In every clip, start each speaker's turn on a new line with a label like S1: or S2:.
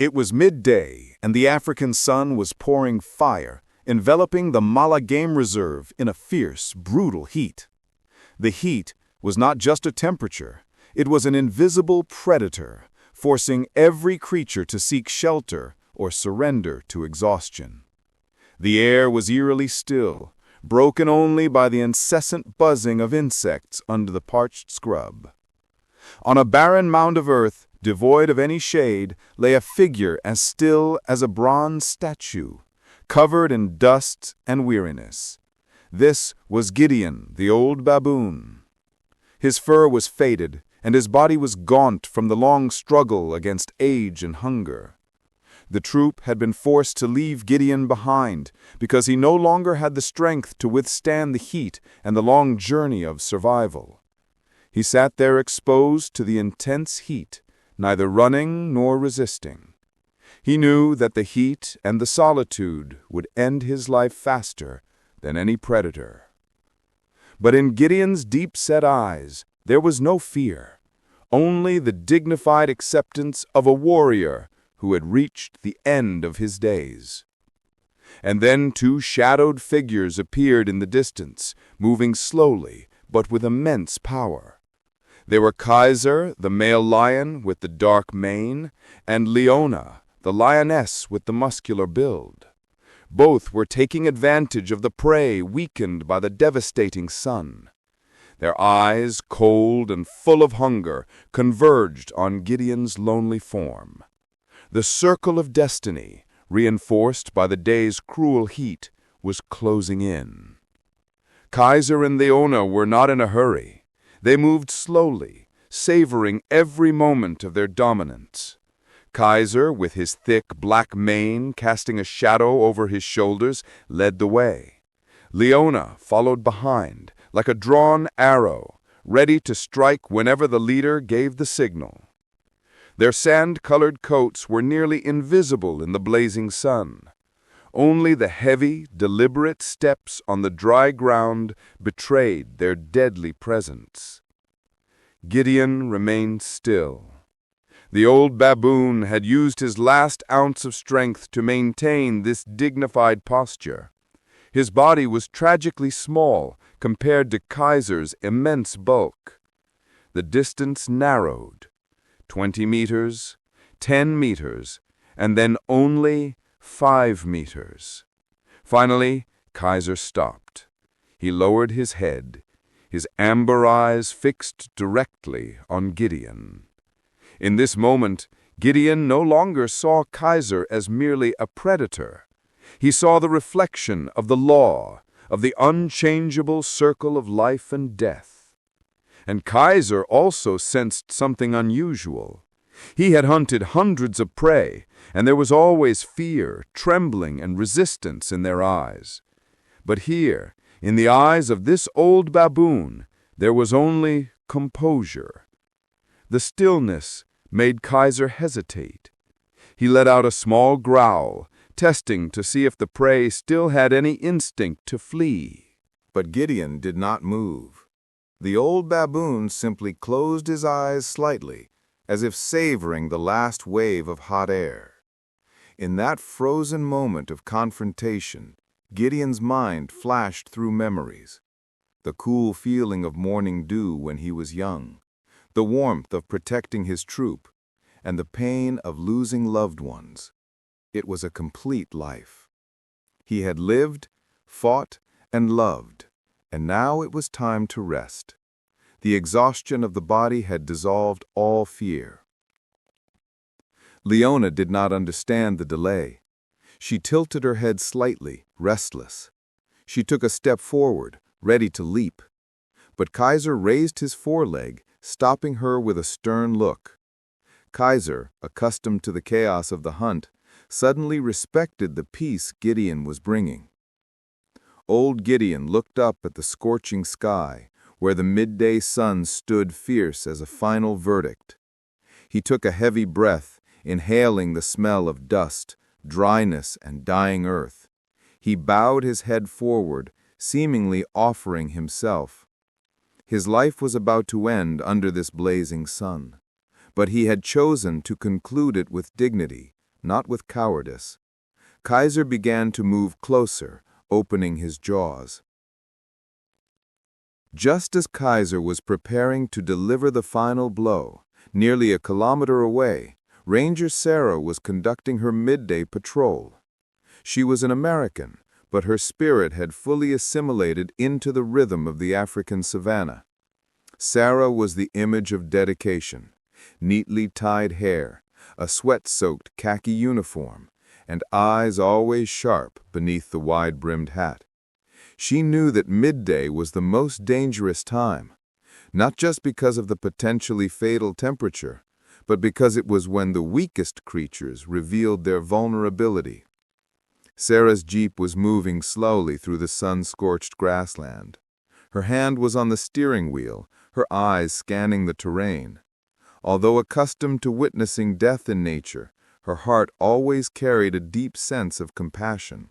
S1: It was midday, and the African sun was pouring fire, enveloping the Mala Game Reserve in a fierce, brutal heat. The heat was not just a temperature, it was an invisible predator, forcing every creature to seek shelter or surrender to exhaustion. The air was eerily still, broken only by the incessant buzzing of insects under the parched scrub. On a barren mound of earth, devoid of any shade, lay a figure as still as a bronze statue, covered in dust and weariness. This was Gideon, the old baboon. His fur was faded, and his body was gaunt from the long struggle against age and hunger. The troop had been forced to leave Gideon behind because he no longer had the strength to withstand the heat and the long journey of survival. He sat there exposed to the intense heat, neither running nor resisting. He knew that the heat and the solitude would end his life faster than any predator. But in Gideon's deep-set eyes, there was no fear, only the dignified acceptance of a warrior who had reached the end of his days. And then two shadowed figures appeared in the distance, moving slowly, but with immense power. They were Kaiser, the male lion with the dark mane, and Leona, the lioness with the muscular build. Both were taking advantage of the prey weakened by the devastating sun. Their eyes, cold and full of hunger, converged on Gideon's lonely form. The circle of destiny, reinforced by the day's cruel heat, was closing in. Kaiser and Leona were not in a hurry. They moved slowly, savoring every moment of their dominance. Kaiser, with his thick black mane casting a shadow over his shoulders, led the way. Leona followed behind, like a drawn arrow, ready to strike whenever the leader gave the signal. Their sand-colored coats were nearly invisible in the blazing sun. Only the heavy, deliberate steps on the dry ground betrayed their deadly presence. Gideon remained still. The old baboon had used his last ounce of strength to maintain this dignified posture. His body was tragically small compared to Kaiser's immense bulk. The distance narrowed. 20 meters, 10 meters, and then only 5 meters. Finally, Kaiser stopped. He lowered his head, his amber eyes fixed directly on Gideon. In this moment, Gideon no longer saw Kaiser as merely a predator. He saw the reflection of the law, of the unchangeable circle of life and death. And Kaiser also sensed something unusual. He had hunted hundreds of prey, and there was always fear, trembling, and resistance in their eyes. But here, in the eyes of this old baboon, there was only composure. The stillness made Kaiser hesitate. He let out a small growl, testing to see if the prey still had any instinct to flee.
S2: But Gideon did not move. The old baboon simply closed his eyes slightly, as if savoring the last wave of hot air. In that frozen moment of confrontation, Gideon's mind flashed through memories. The cool feeling of morning dew when he was young, the warmth of protecting his troop, and the pain of losing loved ones. It was a complete life. He had lived, fought, and loved, and now it was time to rest. The exhaustion of the body had dissolved all fear. Leona did not understand the delay. She tilted her head slightly, restless. She took a step forward, ready to leap. But Kaiser raised his foreleg, stopping her with a stern look. Kaiser, accustomed to the chaos of the hunt, suddenly respected the peace Gideon was bringing. Old Gideon looked up at the scorching sky, where the midday sun stood fierce as a final verdict. He took a heavy breath, inhaling the smell of dust, dryness, and dying earth. He bowed his head forward, seemingly offering himself. His life was about to end under this blazing sun, but he had chosen to conclude it with dignity, not with cowardice. Kaiser began to move closer, opening his jaws. Just as Kaiser was preparing to deliver the final blow, nearly a kilometer away, Ranger Sarah was conducting her midday patrol. She was an American, but her spirit had fully assimilated into the rhythm of the African savanna. Sarah was the image of dedication: neatly tied hair, a sweat-soaked khaki uniform, and eyes always sharp beneath the wide-brimmed hat. She knew that midday was the most dangerous time, not just because of the potentially fatal temperature, but because it was when the weakest creatures revealed their vulnerability. Sarah's jeep was moving slowly through the sun-scorched grassland. Her hand was on the steering wheel, her eyes scanning the terrain. Although accustomed to witnessing death in nature, her heart always carried a deep sense of compassion.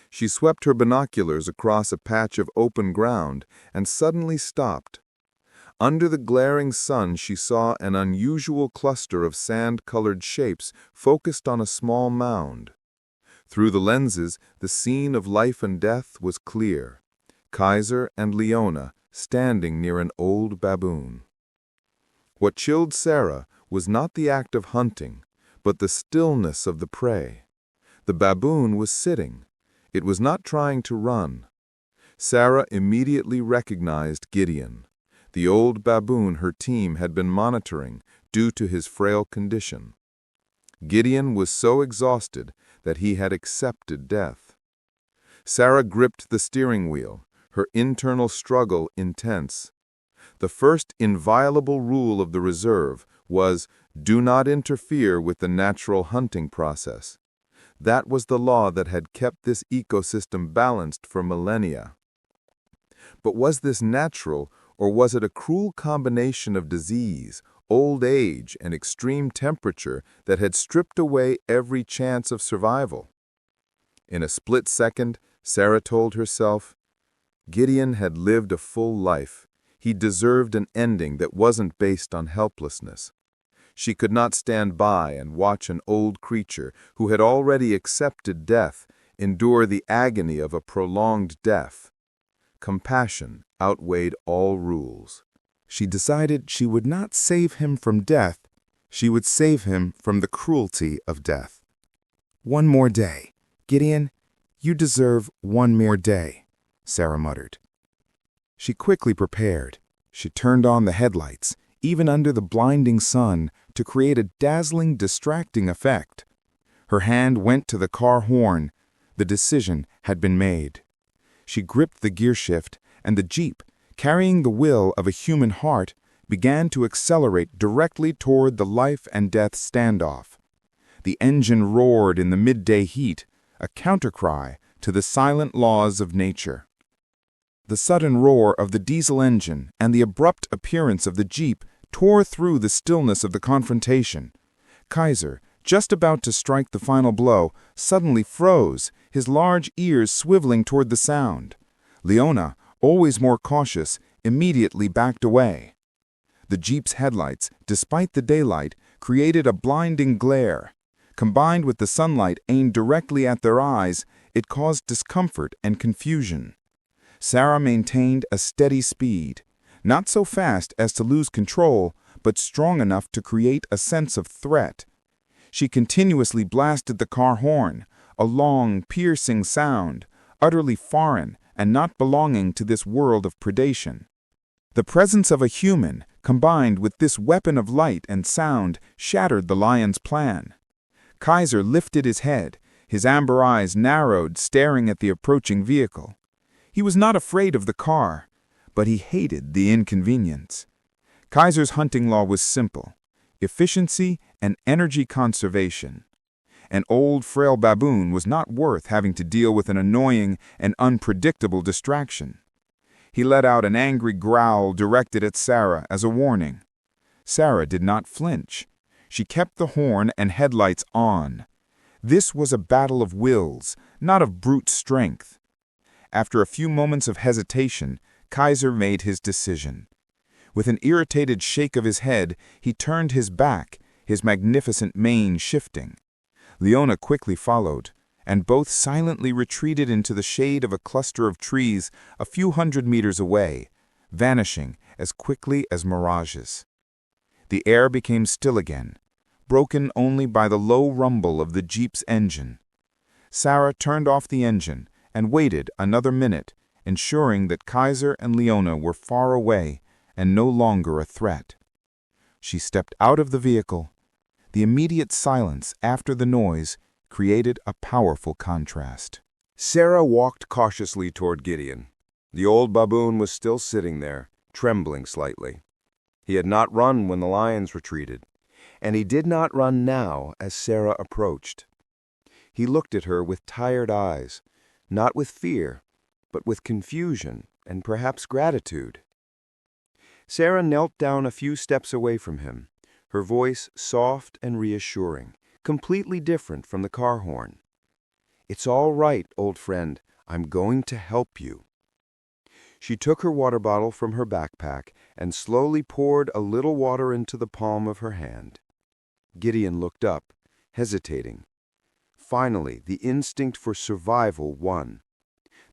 S2: She swept her binoculars across a patch of open ground and suddenly stopped. Under the glaring sun, she saw an unusual cluster of sand-colored shapes focused on a small mound. Through the lenses, the scene of life and death was clear: Kaiser and Leona standing near an old baboon. What chilled Sarah was not the act of hunting, but the stillness of the prey. The baboon was sitting. It was not trying to run. Sarah immediately recognized Gideon, the old baboon her team had been monitoring due to his frail condition. Gideon was so exhausted that he had accepted death. Sarah gripped the steering wheel, her internal struggle intense. The first inviolable rule of the reserve was, do not interfere with the natural hunting process. That was the law that had kept this ecosystem balanced for millennia. But was this natural, or was it a cruel combination of disease, old age, and extreme temperature that had stripped away every chance of survival? In a split second, Sarah told herself, Gideon had lived a full life. He deserved an ending that wasn't based on helplessness. She could not stand by and watch an old creature who had already accepted death endure the agony of a prolonged death. Compassion outweighed all rules. She decided she would not save him from death. She would save him from the cruelty of death. One more day. Gideon, you deserve one more day, Sarah muttered. She quickly prepared. She turned on the headlights, even under the blinding sun, to create a dazzling, distracting effect. Her hand went to the car horn. The decision had been made. She gripped the gearshift, and the Jeep, carrying the will of a human heart, began to accelerate directly toward the life and death standoff. The engine roared in the midday heat, a countercry to the silent laws of nature. The sudden roar of the diesel engine and the abrupt appearance of the Jeep tore through the stillness of the confrontation. Kaiser, just about to strike the final blow, suddenly froze, his large ears swiveling toward the sound. Leona, always more cautious, immediately backed away. The Jeep's headlights, despite the daylight, created a blinding glare. Combined with the sunlight aimed directly at their eyes, it caused discomfort and confusion. Sarah maintained a steady speed, not so fast as to lose control, but strong enough to create a sense of threat. She continuously blasted the car horn, a long, piercing sound, utterly foreign and not belonging to this world of predation. The presence of a human, combined with this weapon of light and sound, shattered the lion's plan. Kaiser lifted his head, his amber eyes narrowed, staring at the approaching vehicle. He was not afraid of the car, but he hated the inconvenience. Kaiser's hunting law was simple: efficiency and energy conservation. An old, frail baboon was not worth having to deal with an annoying and unpredictable distraction. He let out an angry growl directed at Sarah as a warning. Sarah did not flinch. She kept the horn and headlights on. This was a battle of wills, not of brute strength. After a few moments of hesitation, Kaiser made his decision. With an irritated shake of his head, he turned his back,
S3: his magnificent mane shifting. Leona quickly followed, and both silently retreated into the shade of a cluster of trees a few hundred meters away, vanishing as quickly as mirages. The air became still again, broken only by the low rumble of the jeep's engine. Sarah turned off the engine and waited another minute, ensuring that Kaiser and Leona were far away and no longer a threat. She stepped out of the vehicle. The immediate silence after the noise created a powerful contrast.
S2: Sarah walked cautiously toward Gideon. The old baboon was still sitting there, trembling slightly. He had not run when the lions retreated, and he did not run now as Sarah approached. He looked at her with tired eyes, not with fear, but with confusion and perhaps gratitude. Sarah knelt down a few steps away from him, her voice soft and reassuring, completely different from the car horn. "It's all right, old friend. I'm going to help you." She took her water bottle from her backpack and slowly poured a little water into the palm of her hand. Gideon looked up, hesitating. Finally, the instinct for survival won.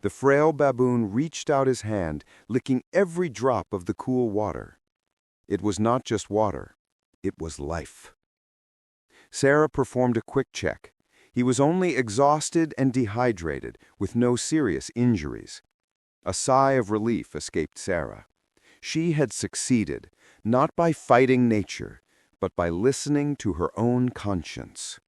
S2: The frail baboon reached out his hand, licking every drop of the cool water. It was not just water. It was life. Sarah performed a quick check. He was only exhausted and dehydrated, with no serious injuries. A sigh of relief escaped Sarah. She had succeeded, not by fighting nature, but by listening to her own conscience.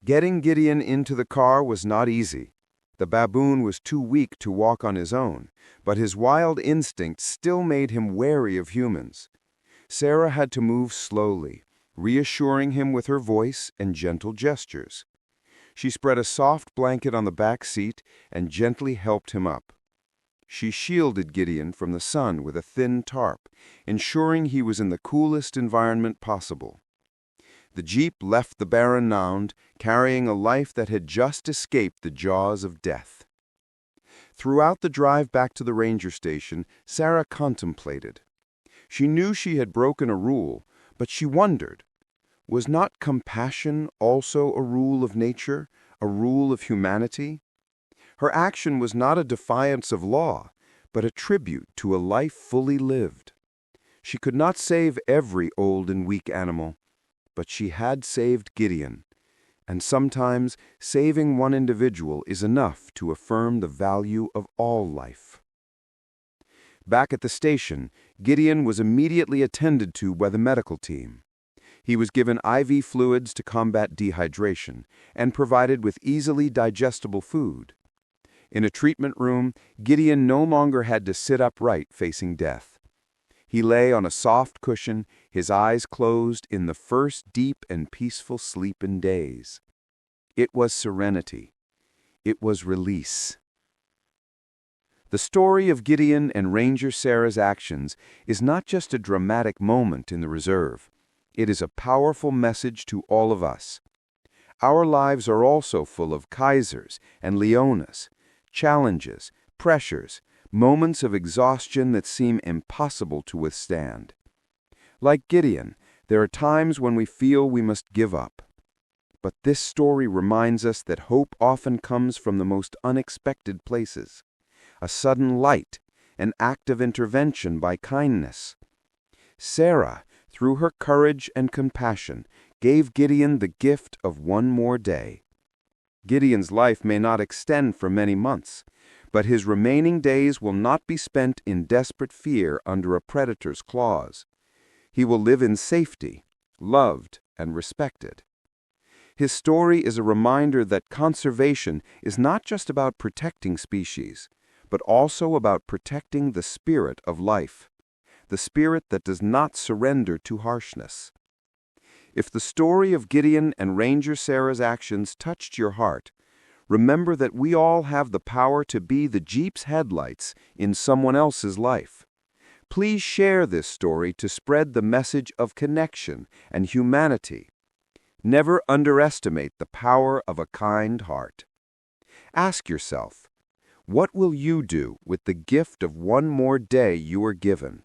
S2: Getting Gideon into the car was not easy. The baboon was too weak to walk on his own, but his wild instinct still made him wary of humans. Sarah had to move slowly, reassuring him with her voice and gentle gestures. She spread a soft blanket on the back seat and gently helped him up. She shielded Gideon from the sun with a thin tarp, ensuring he was in the coolest environment possible. The jeep left the barren mound, carrying a life that had just escaped the jaws of death. Throughout the drive back to the ranger station, Sarah contemplated. She knew she had broken a rule, but she wondered, was not compassion also a rule of nature, a rule of humanity? Her action was not a defiance of law, but a tribute to a life fully lived. She could not save every old and weak animal, but she had saved Gideon, and sometimes saving one individual is enough to affirm the value of all life. Back at the station, Gideon was immediately attended to by the medical team. He was given IV fluids to combat dehydration and provided with easily digestible food. In a treatment room, Gideon no longer had to sit upright facing death. He lay on a soft cushion, his eyes closed in the first deep and peaceful sleep in days. It was serenity. It was release. The story of Gideon and Ranger Sarah's actions is not just a dramatic moment in the reserve. It is a powerful message to all of us. Our lives are also full of Kaisers and Leonas, challenges, pressures, moments of exhaustion that seem impossible to withstand. Like Gideon, there are times when we feel we must give up. But this story reminds us that hope often comes from the most unexpected places. A sudden light, an act of intervention by kindness. Sarah, through her courage and compassion, gave Gideon the gift of one more day. Gideon's life may not extend for many months, but his remaining days will not be spent in desperate fear under a predator's claws. He will live in safety, loved and respected. His story is a reminder that conservation is not just about protecting species, but also about protecting the spirit of life, the spirit that does not surrender to harshness. If the story of Gideon and Ranger Sarah's actions touched your heart, remember that we all have the power to be the Jeep's headlights in someone else's life. Please share this story to spread the message of connection and humanity. Never underestimate the power of a kind heart. Ask yourself, what will you do with the gift of one more day you are given?